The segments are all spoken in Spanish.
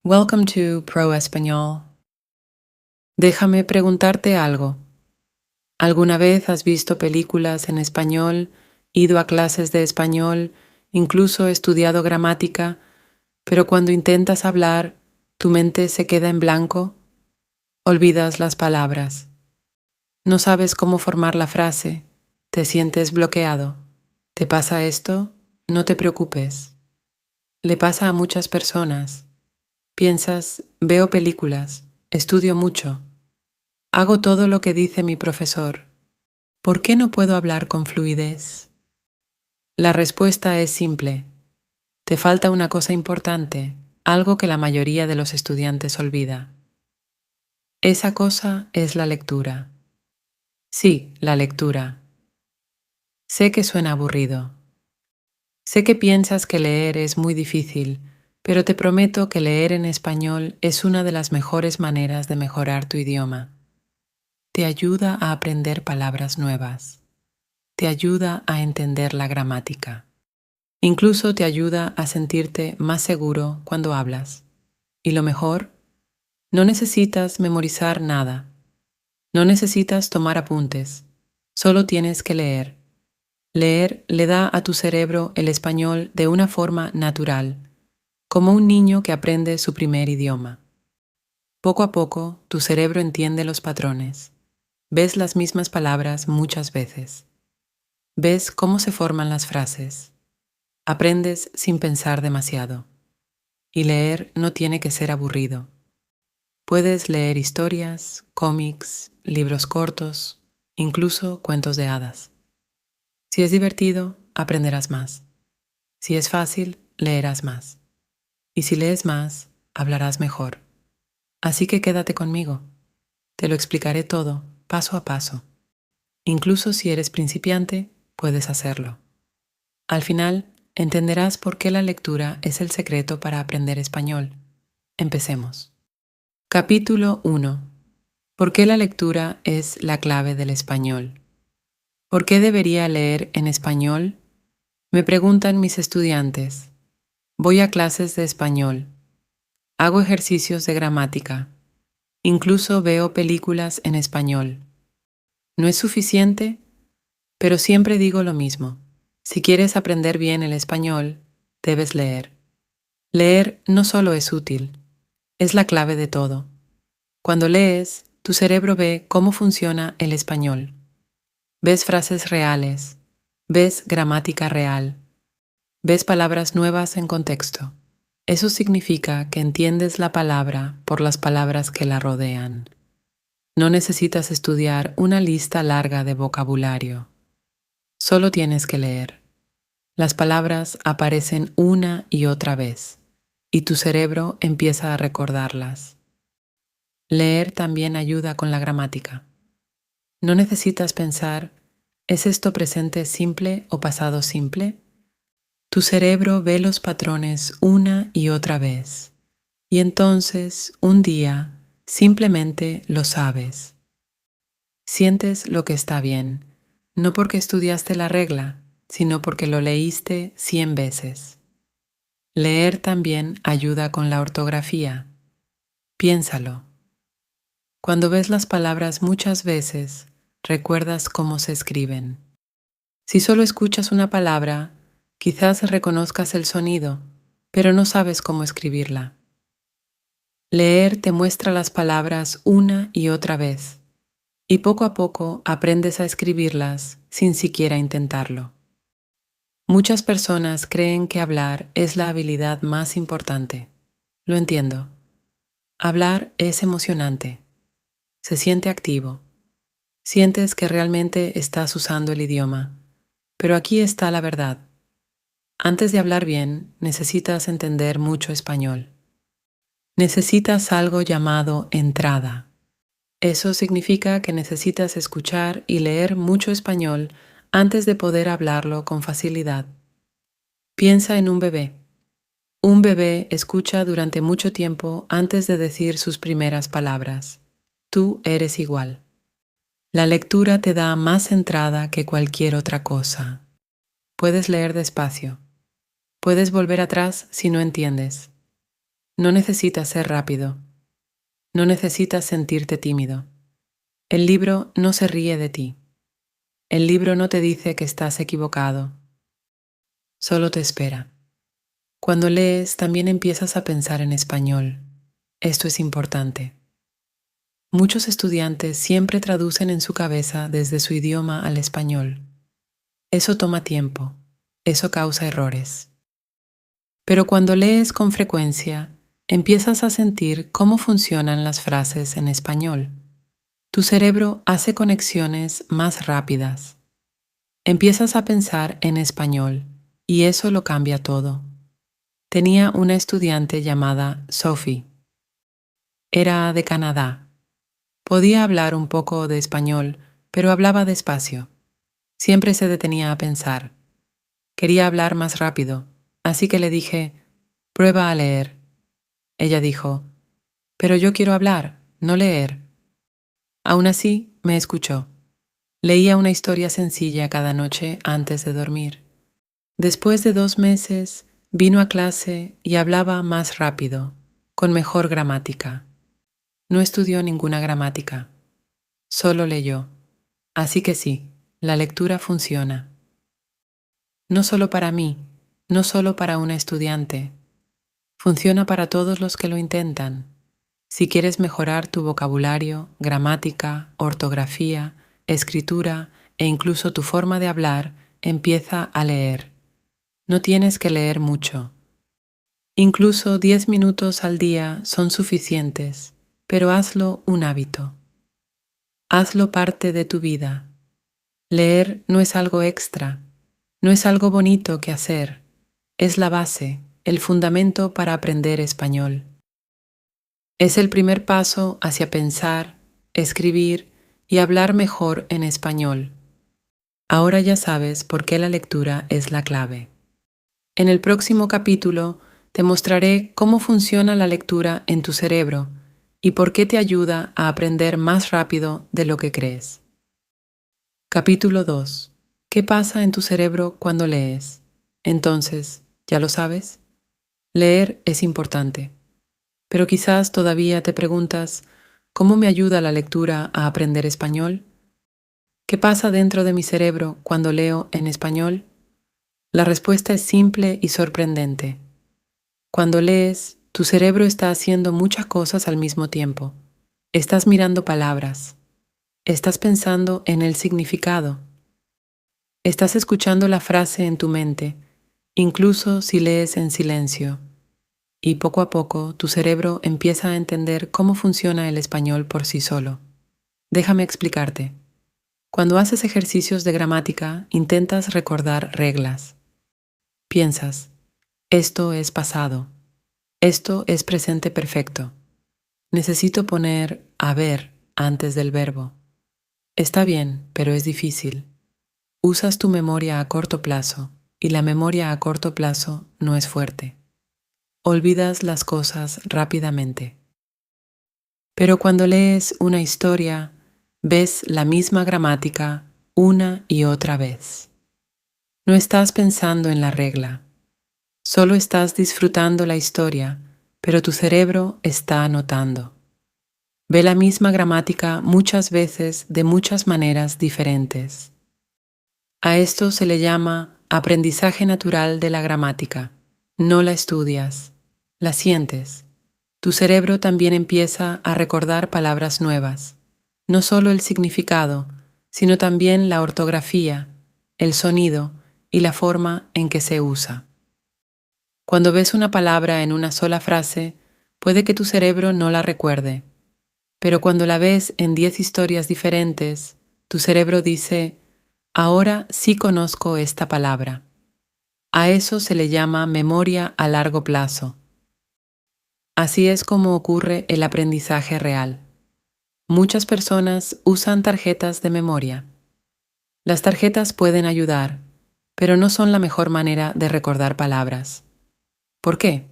Welcome to Pro Español. Déjame preguntarte algo. ¿Alguna vez has visto películas en español, ido a clases de español, incluso estudiado gramática, pero cuando intentas hablar, tu mente se queda en blanco? Olvidas las palabras. No sabes cómo formar la frase. Te sientes bloqueado. ¿Te pasa esto? No te preocupes. Le pasa a muchas personas. Piensas, veo películas, estudio mucho. Hago todo lo que dice mi profesor. ¿Por qué no puedo hablar con fluidez? La respuesta es simple. Te falta una cosa importante, algo que la mayoría de los estudiantes olvida. Esa cosa es la lectura. Sí, la lectura. Sé que suena aburrido. Sé que piensas que leer es muy difícil, pero te prometo que leer en español es una de las mejores maneras de mejorar tu idioma. Te ayuda a aprender palabras nuevas. Te ayuda a entender la gramática. Incluso te ayuda a sentirte más seguro cuando hablas. Y lo mejor, no necesitas memorizar nada. No necesitas tomar apuntes. Solo tienes que leer. Leer le da a tu cerebro el español de una forma natural, como un niño que aprende su primer idioma. Poco a poco, tu cerebro entiende los patrones. Ves las mismas palabras muchas veces. Ves cómo se forman las frases. Aprendes sin pensar demasiado. Y leer no tiene que ser aburrido. Puedes leer historias, cómics, libros cortos, incluso cuentos de hadas. Si es divertido, aprenderás más. Si es fácil, leerás más. Y si lees más, hablarás mejor. Así que quédate conmigo. Te lo explicaré todo, paso a paso. Incluso si eres principiante, puedes hacerlo. Al final, entenderás por qué la lectura es el secreto para aprender español. Empecemos. Capítulo 1. ¿Por qué la lectura es la clave del español? ¿Por qué debería leer en español? Me preguntan mis estudiantes. Voy a clases de español. Hago ejercicios de gramática. Incluso veo películas en español. ¿No es suficiente? Pero siempre digo lo mismo. Si quieres aprender bien el español, debes leer. Leer no solo es útil, es la clave de todo. Cuando lees, tu cerebro ve cómo funciona el español. Ves frases reales, ves gramática real, ves palabras nuevas en contexto. Eso significa que entiendes la palabra por las palabras que la rodean. No necesitas estudiar una lista larga de vocabulario. Solo tienes que leer. Las palabras aparecen una y otra vez, y tu cerebro empieza a recordarlas. Leer también ayuda con la gramática. No necesitas pensar, ¿es esto presente simple o pasado simple? Tu cerebro ve los patrones una y otra vez, y entonces, un día, simplemente lo sabes. Sientes lo que está bien, no porque estudiaste la regla, sino porque lo leíste 100 veces. Leer también ayuda con la ortografía. Piénsalo. Cuando ves las palabras muchas veces, recuerdas cómo se escriben. Si solo escuchas una palabra, quizás reconozcas el sonido, pero no sabes cómo escribirla. Leer te muestra las palabras una y otra vez, y poco a poco aprendes a escribirlas sin siquiera intentarlo. Muchas personas creen que hablar es la habilidad más importante. Lo entiendo. Hablar es emocionante. Se siente activo. Sientes que realmente estás usando el idioma. Pero aquí está la verdad. Antes de hablar bien, necesitas entender mucho español. Necesitas algo llamado entrada. Eso significa que necesitas escuchar y leer mucho español antes de poder hablarlo con facilidad. Piensa en un bebé. Un bebé escucha durante mucho tiempo antes de decir sus primeras palabras. Tú eres igual. La lectura te da más entrada que cualquier otra cosa. Puedes leer despacio. Puedes volver atrás si no entiendes. No necesitas ser rápido. No necesitas sentirte tímido. El libro no se ríe de ti. El libro no te dice que estás equivocado. Solo te espera. Cuando lees, también empiezas a pensar en español. Esto es importante. Muchos estudiantes siempre traducen en su cabeza desde su idioma al español. Eso toma tiempo. Eso causa errores. Pero cuando lees con frecuencia, empiezas a sentir cómo funcionan las frases en español. Tu cerebro hace conexiones más rápidas. Empiezas a pensar en español y eso lo cambia todo. Tenía una estudiante llamada Sophie. Era de Canadá. Podía hablar un poco de español, pero hablaba despacio. Siempre se detenía a pensar. Quería hablar más rápido, así que le dije, prueba a leer. Ella dijo, pero yo quiero hablar, no leer. Aún así, me escuchó. Leía una historia sencilla cada noche antes de dormir. Después de 2 meses, vino a clase y hablaba más rápido, con mejor gramática. No estudió ninguna gramática, solo leyó. Así que sí, la lectura funciona. No solo para mí, no solo para una estudiante. Funciona para todos los que lo intentan. Si quieres mejorar tu vocabulario, gramática, ortografía, escritura e incluso tu forma de hablar, empieza a leer. No tienes que leer mucho. Incluso 10 minutos al día son suficientes, pero hazlo un hábito. Hazlo parte de tu vida. Leer no es algo extra, no es algo bonito que hacer, es la base, el fundamento para aprender español. Es el primer paso hacia pensar, escribir y hablar mejor en español. Ahora ya sabes por qué la lectura es la clave. En el próximo capítulo te mostraré cómo funciona la lectura en tu cerebro y por qué te ayuda a aprender más rápido de lo que crees. Capítulo 2. ¿Qué pasa en tu cerebro cuando lees? Entonces, ¿ya lo sabes? Leer es importante. Pero quizás todavía te preguntas, ¿cómo me ayuda la lectura a aprender español? ¿Qué pasa dentro de mi cerebro cuando leo en español? La respuesta es simple y sorprendente. Cuando lees, tu cerebro está haciendo muchas cosas al mismo tiempo. Estás mirando palabras. Estás pensando en el significado. Estás escuchando la frase en tu mente, incluso si lees en silencio. Y poco a poco tu cerebro empieza a entender cómo funciona el español por sí solo. Déjame explicarte. Cuando haces ejercicios de gramática, intentas recordar reglas. Piensas, esto es pasado, esto es presente perfecto. Necesito poner haber antes del verbo. Está bien, pero es difícil. Usas tu memoria a corto plazo y la memoria a corto plazo no es fuerte. Olvidas las cosas rápidamente. Pero cuando lees una historia, ves la misma gramática una y otra vez. No estás pensando en la regla, solo estás disfrutando la historia, pero tu cerebro está anotando. Ve la misma gramática muchas veces de muchas maneras diferentes. A esto se le llama aprendizaje natural de la gramática. No la estudias, la sientes. Tu cerebro también empieza a recordar palabras nuevas, no solo el significado, sino también la ortografía, el sonido y la forma en que se usa. Cuando ves una palabra en una sola frase, puede que tu cerebro no la recuerde, pero cuando la ves en 10 historias diferentes, tu cerebro dice, ahora sí conozco esta palabra. A eso se le llama memoria a largo plazo. Así es como ocurre el aprendizaje real. Muchas personas usan tarjetas de memoria. Las tarjetas pueden ayudar, pero no son la mejor manera de recordar palabras. ¿Por qué?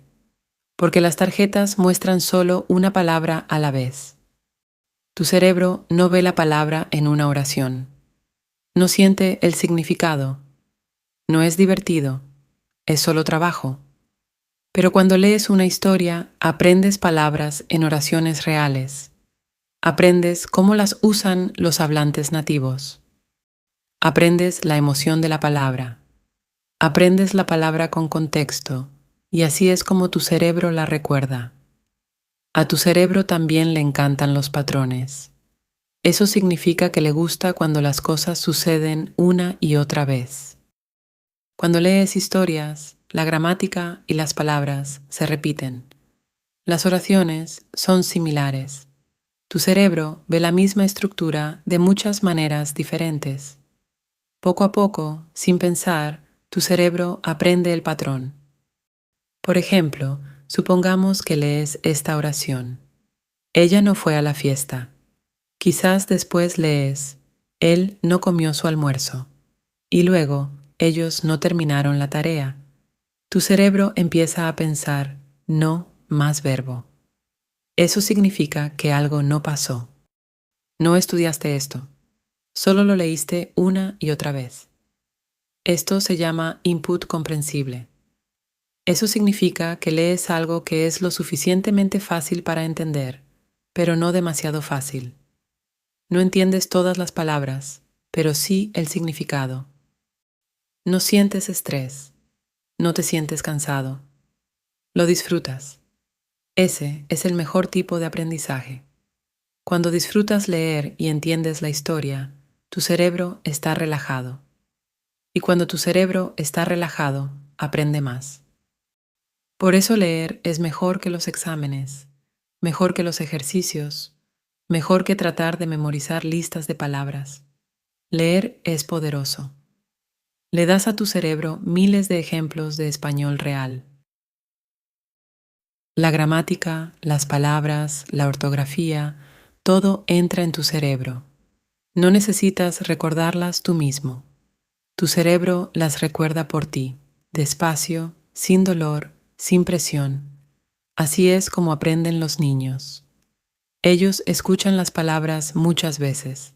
Porque las tarjetas muestran solo una palabra a la vez. Tu cerebro no ve la palabra en una oración. No siente el significado. No es divertido. Es solo trabajo. Pero cuando lees una historia, aprendes palabras en oraciones reales. Aprendes cómo las usan los hablantes nativos. Aprendes la emoción de la palabra. Aprendes la palabra con contexto, y así es como tu cerebro la recuerda. A tu cerebro también le encantan los patrones. Eso significa que le gusta cuando las cosas suceden una y otra vez. Cuando lees historias, la gramática y las palabras se repiten. Las oraciones son similares. Tu cerebro ve la misma estructura de muchas maneras diferentes. Poco a poco, sin pensar, tu cerebro aprende el patrón. Por ejemplo, supongamos que lees esta oración. Ella no fue a la fiesta. Quizás después lees, él no comió su almuerzo. Y luego, ellos no terminaron la tarea. Tu cerebro empieza a pensar, no más verbo. Eso significa que algo no pasó. No estudiaste esto. Solo lo leíste una y otra vez. Esto se llama input comprensible. Eso significa que lees algo que es lo suficientemente fácil para entender, pero no demasiado fácil. No entiendes todas las palabras, pero sí el significado. No sientes estrés, no te sientes cansado. Lo disfrutas. Ese es el mejor tipo de aprendizaje. Cuando disfrutas leer y entiendes la historia, tu cerebro está relajado. Y cuando tu cerebro está relajado, aprende más. Por eso leer es mejor que los exámenes, mejor que los ejercicios, mejor que tratar de memorizar listas de palabras. Leer es poderoso. Le das a tu cerebro miles de ejemplos de español real. La gramática, las palabras, la ortografía, todo entra en tu cerebro. No necesitas recordarlas tú mismo. Tu cerebro las recuerda por ti, despacio, sin dolor, sin presión. Así es como aprenden los niños. Ellos escuchan las palabras muchas veces.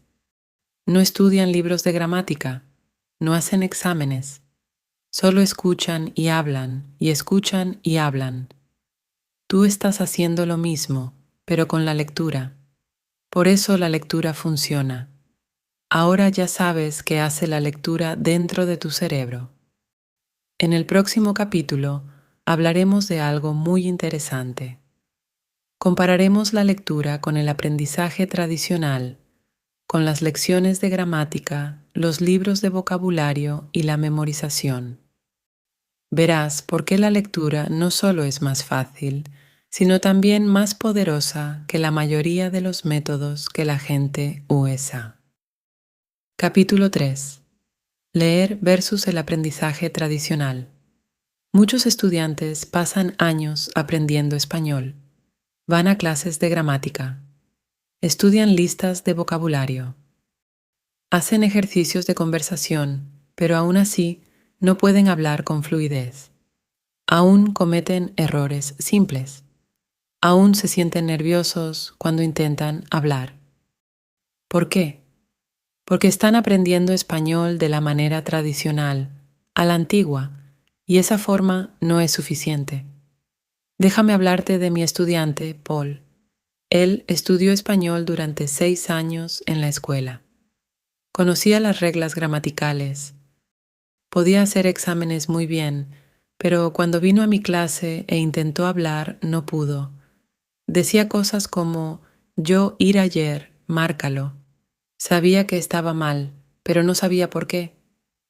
No estudian libros de gramática, no hacen exámenes. Solo escuchan y hablan, y escuchan y hablan. Tú estás haciendo lo mismo, pero con la lectura. Por eso la lectura funciona. Ahora ya sabes qué hace la lectura dentro de tu cerebro. En el próximo capítulo hablaremos de algo muy interesante. Compararemos la lectura con el aprendizaje tradicional, con las lecciones de gramática, los libros de vocabulario y la memorización. Verás por qué la lectura no solo es más fácil, sino también más poderosa que la mayoría de los métodos que la gente usa. Capítulo 3. Leer versus el aprendizaje tradicional. Muchos estudiantes pasan años aprendiendo español. Van a clases de gramática. Estudian listas de vocabulario. Hacen ejercicios de conversación, pero aún así no pueden hablar con fluidez. Aún cometen errores simples. Aún se sienten nerviosos cuando intentan hablar. ¿Por qué? Porque están aprendiendo español de la manera tradicional, a la antigua, y esa forma no es suficiente. Déjame hablarte de mi estudiante, Paul. Él estudió español durante 6 años en la escuela. Conocía las reglas gramaticales. Podía hacer exámenes muy bien, pero cuando vino a mi clase e intentó hablar, no pudo. Decía cosas como, yo ir ayer, márcalo. Sabía que estaba mal, pero no sabía por qué.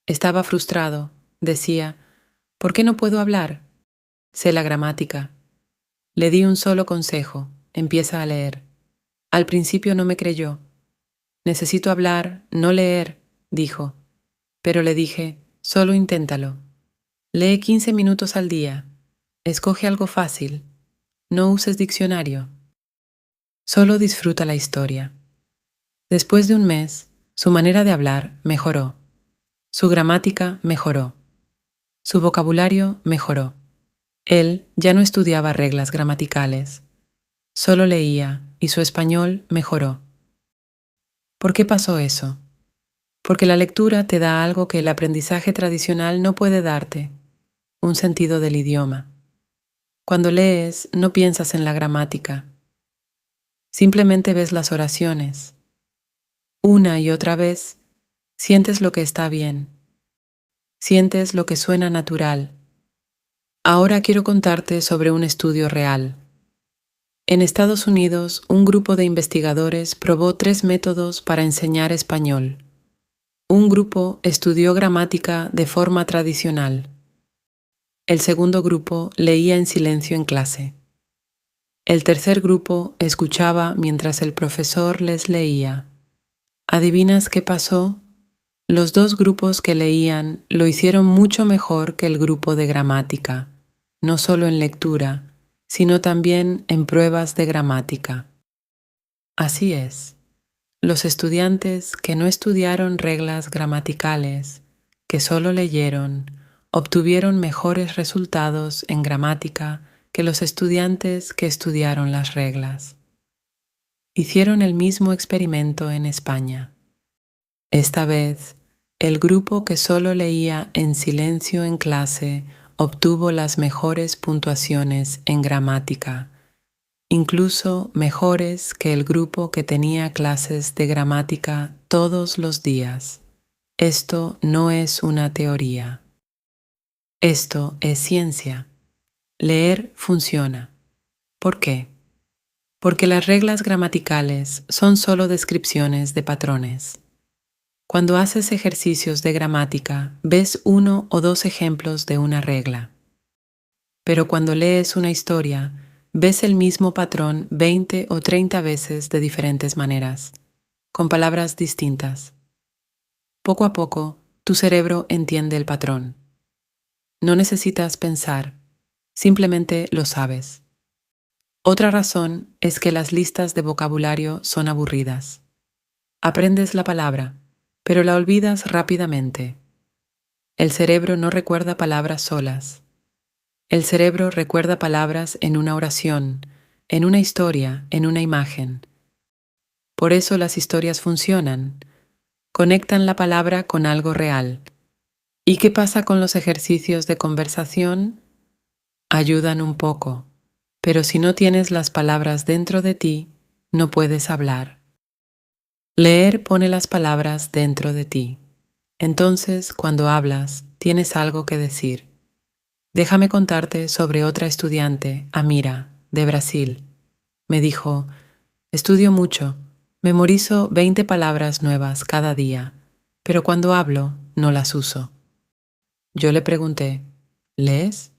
Estaba frustrado. Decía, ¿por qué no puedo hablar? Sé la gramática. Le di un solo consejo, empieza a leer. Al principio no me creyó. Necesito hablar, no leer, dijo. Pero le dije, solo inténtalo. Lee 15 minutos al día. Escoge algo fácil. No uses diccionario. Solo disfruta la historia. Después de un mes, su manera de hablar mejoró. Su gramática mejoró. Su vocabulario mejoró. Él ya no estudiaba reglas gramaticales. Solo leía y su español mejoró. ¿Por qué pasó eso? Porque la lectura te da algo que el aprendizaje tradicional no puede darte, un sentido del idioma. Cuando lees, no piensas en la gramática, simplemente ves las oraciones. Una y otra vez, sientes lo que está bien, sientes lo que suena natural. Ahora quiero contarte sobre un estudio real. En Estados Unidos, un grupo de investigadores probó 3 métodos para enseñar español. Un grupo estudió gramática de forma tradicional. El segundo grupo leía en silencio en clase. El tercer grupo escuchaba mientras el profesor les leía. ¿Adivinas qué pasó? Los dos grupos que leían lo hicieron mucho mejor que el grupo de gramática, no solo en lectura, sino también en pruebas de gramática. Así es, los estudiantes que no estudiaron reglas gramaticales, que solo leyeron, obtuvieron mejores resultados en gramática que los estudiantes que estudiaron las reglas. Hicieron el mismo experimento en España. Esta vez, el grupo que solo leía en silencio en clase obtuvo las mejores puntuaciones en gramática, incluso mejores que el grupo que tenía clases de gramática todos los días. Esto no es una teoría. Esto es ciencia. Leer funciona. ¿Por qué? Porque las reglas gramaticales son solo descripciones de patrones. Cuando haces ejercicios de gramática, ves 1 o 2 ejemplos de una regla. Pero cuando lees una historia, ves el mismo patrón 20 o 30 veces de diferentes maneras, con palabras distintas. Poco a poco, tu cerebro entiende el patrón. No necesitas pensar, simplemente lo sabes. Otra razón es que las listas de vocabulario son aburridas. Aprendes la palabra, pero la olvidas rápidamente. El cerebro no recuerda palabras solas. El cerebro recuerda palabras en una oración, en una historia, en una imagen. Por eso las historias funcionan. Conectan la palabra con algo real. ¿Y qué pasa con los ejercicios de conversación? Ayudan un poco, pero si no tienes las palabras dentro de ti, no puedes hablar. Leer pone las palabras dentro de ti. Entonces, cuando hablas, tienes algo que decir. Déjame contarte sobre otra estudiante, Amira, de Brasil. Me dijo, estudio mucho, memorizo 20 palabras nuevas cada día, pero cuando hablo, no las uso. Yo le pregunté, ¿lees?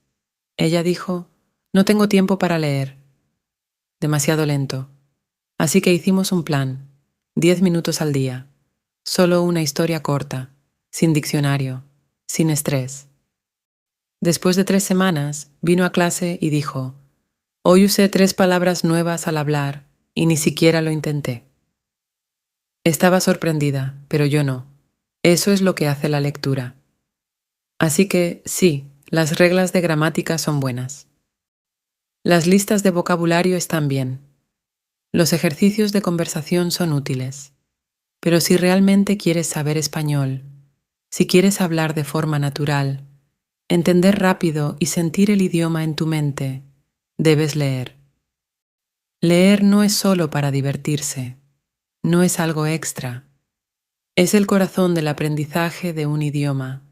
Ella dijo, no tengo tiempo para leer. Demasiado lento. Así que hicimos un plan, 10 minutos al día, solo una historia corta, sin diccionario, sin estrés. Después de 3 semanas, vino a clase y dijo, hoy usé 3 palabras nuevas al hablar y ni siquiera lo intenté. Estaba sorprendida, pero yo no. Eso es lo que hace la lectura. Así que, sí, las reglas de gramática son buenas. Las listas de vocabulario están bien. Los ejercicios de conversación son útiles. Pero si realmente quieres saber español, si quieres hablar de forma natural, entender rápido y sentir el idioma en tu mente, debes leer. Leer no es solo para divertirse, no es algo extra. Es el corazón del aprendizaje de un idioma,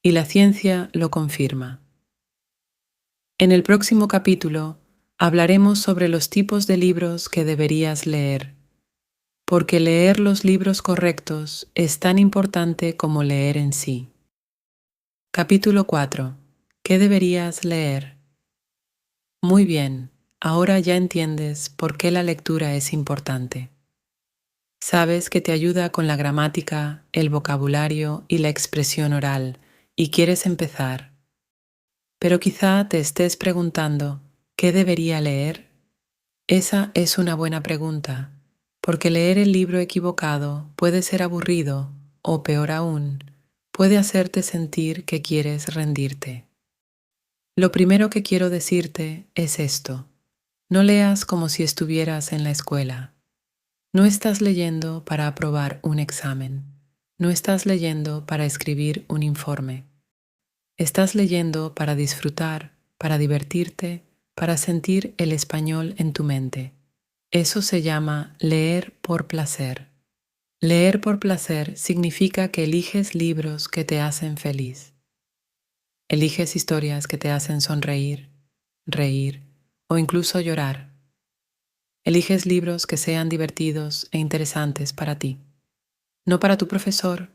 y la ciencia lo confirma. En el próximo capítulo hablaremos sobre los tipos de libros que deberías leer, porque leer los libros correctos es tan importante como leer en sí. Capítulo 4. ¿Qué deberías leer? Muy bien, ahora ya entiendes por qué la lectura es importante. Sabes que te ayuda con la gramática, el vocabulario y la expresión oral, y quieres empezar. Pero quizá te estés preguntando, ¿qué debería leer? Esa es una buena pregunta, porque leer el libro equivocado puede ser aburrido o, peor aún, puede hacerte sentir que quieres rendirte. Lo primero que quiero decirte es esto. No leas como si estuvieras en la escuela. No estás leyendo para aprobar un examen. No estás leyendo para escribir un informe. Estás leyendo para disfrutar, para divertirte, para sentir el español en tu mente. Eso se llama leer por placer. Leer por placer significa que eliges libros que te hacen feliz. Eliges historias que te hacen sonreír, reír o incluso llorar. Eliges libros que sean divertidos e interesantes para ti. No para tu profesor,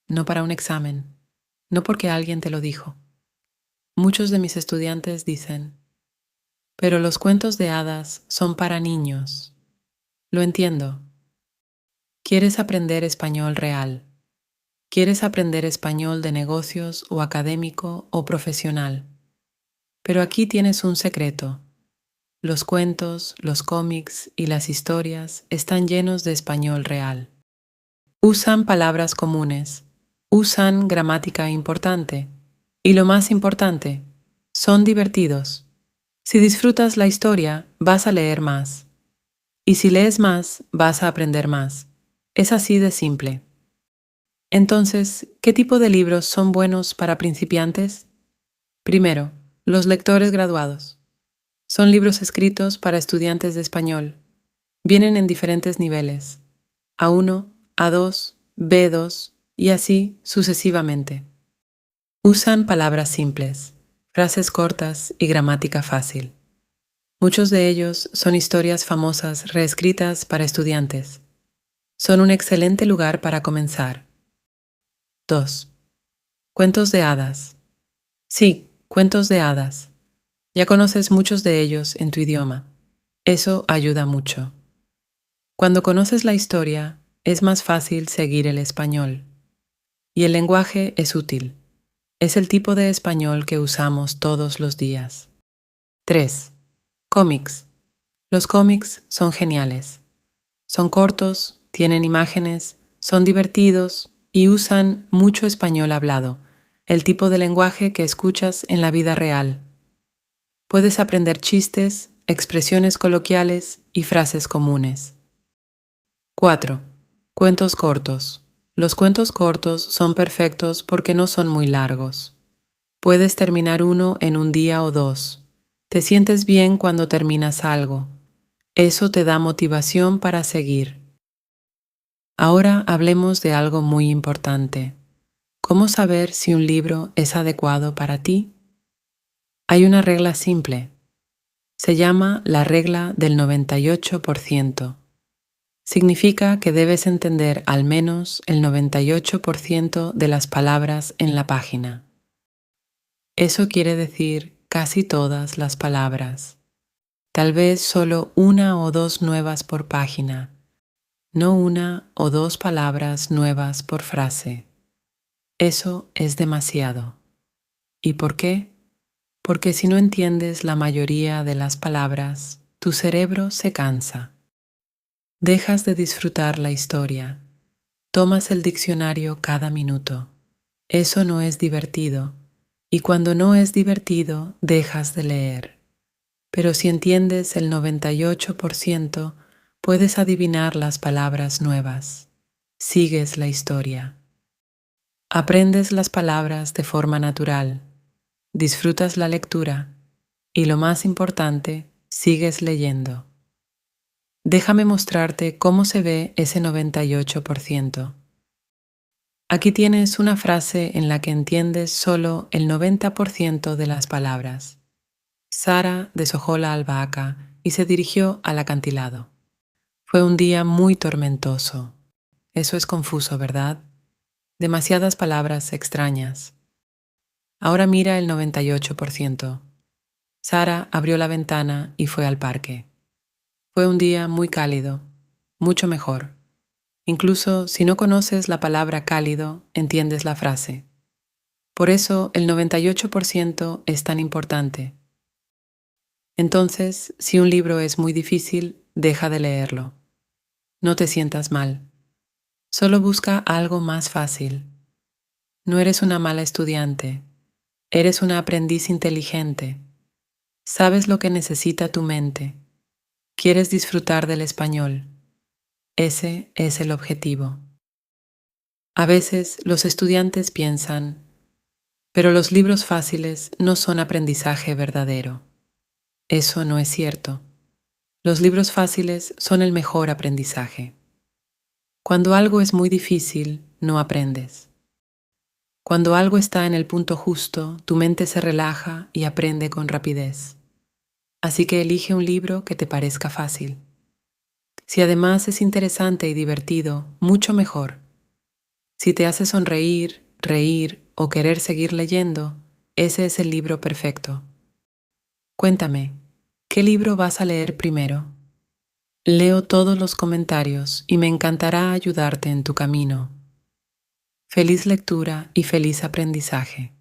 no para un examen, no porque alguien te lo dijo. Muchos de mis estudiantes dicen, pero los cuentos de hadas son para niños. Lo entiendo. ¿Quieres aprender español real? ¿Quieres aprender español de negocios o académico o profesional? Pero aquí tienes un secreto. Los cuentos, los cómics y las historias están llenos de español real. Usan palabras comunes, usan gramática importante y lo más importante, son divertidos. Si disfrutas la historia, vas a leer más. Y si lees más, vas a aprender más. Es así de simple. Entonces, ¿qué tipo de libros son buenos para principiantes? Primero, los lectores graduados. Son libros escritos para estudiantes de español. Vienen en diferentes niveles. A1, A2, B2 y así sucesivamente. Usan palabras simples, frases cortas y gramática fácil. Muchos de ellos son historias famosas reescritas para estudiantes. Son un excelente lugar para comenzar. 2. Cuentos de hadas. Sí, cuentos de hadas. Ya conoces muchos de ellos en tu idioma. Eso ayuda mucho. Cuando conoces la historia, es más fácil seguir el español. Y el lenguaje es útil. Es el tipo de español que usamos todos los días. 3. Cómics. Los cómics son geniales. Son cortos, tienen imágenes, son divertidos y usan mucho español hablado, el tipo de lenguaje que escuchas en la vida real. Puedes aprender chistes, expresiones coloquiales y frases comunes. 4. Cuentos cortos. Los cuentos cortos son perfectos porque no son muy largos. Puedes terminar uno en un día o dos. Te sientes bien cuando terminas algo. Eso te da motivación para seguir. Ahora hablemos de algo muy importante. ¿Cómo saber si un libro es adecuado para ti? Hay una regla simple. Se llama la regla del 98%. Significa que debes entender al menos el 98% de las palabras en la página. Eso quiere decir casi todas las palabras. Tal vez solo una o dos nuevas por página, no una o dos palabras nuevas por frase. Eso es demasiado. ¿Y por qué? Porque si no entiendes la mayoría de las palabras, tu cerebro se cansa. Dejas de disfrutar la historia. Tomas el diccionario cada minuto. Eso no es divertido. Y cuando no es divertido, dejas de leer. Pero si entiendes el 98%, puedes adivinar las palabras nuevas. Sigues la historia. Aprendes las palabras de forma natural. Disfrutas la lectura. Y lo más importante, sigues leyendo. Déjame mostrarte cómo se ve ese 98%. Aquí tienes una frase en la que entiendes solo el 90% de las palabras. Sara deshojó la albahaca y se dirigió al acantilado. Fue un día muy tormentoso. Eso es confuso, ¿verdad? Demasiadas palabras extrañas. Ahora mira el 98%. Sara abrió la ventana y fue al parque. Fue un día muy cálido, mucho mejor. Incluso si no conoces la palabra cálido, entiendes la frase. Por eso el 98% es tan importante. Entonces, si un libro es muy difícil, deja de leerlo. No te sientas mal. Solo busca algo más fácil. No eres una mala estudiante. Eres una aprendiz inteligente. Sabes lo que necesita tu mente. Quieres disfrutar del español. Ese es el objetivo. A veces los estudiantes piensan, pero los libros fáciles no son aprendizaje verdadero. Eso no es cierto. Los libros fáciles son el mejor aprendizaje. Cuando algo es muy difícil, no aprendes. Cuando algo está en el punto justo, tu mente se relaja y aprende con rapidez. Así que elige un libro que te parezca fácil. Si además es interesante y divertido, mucho mejor. Si te hace sonreír, reír o querer seguir leyendo, ese es el libro perfecto. Cuéntame, ¿qué libro vas a leer primero? Leo todos los comentarios y me encantará ayudarte en tu camino. Feliz lectura y feliz aprendizaje.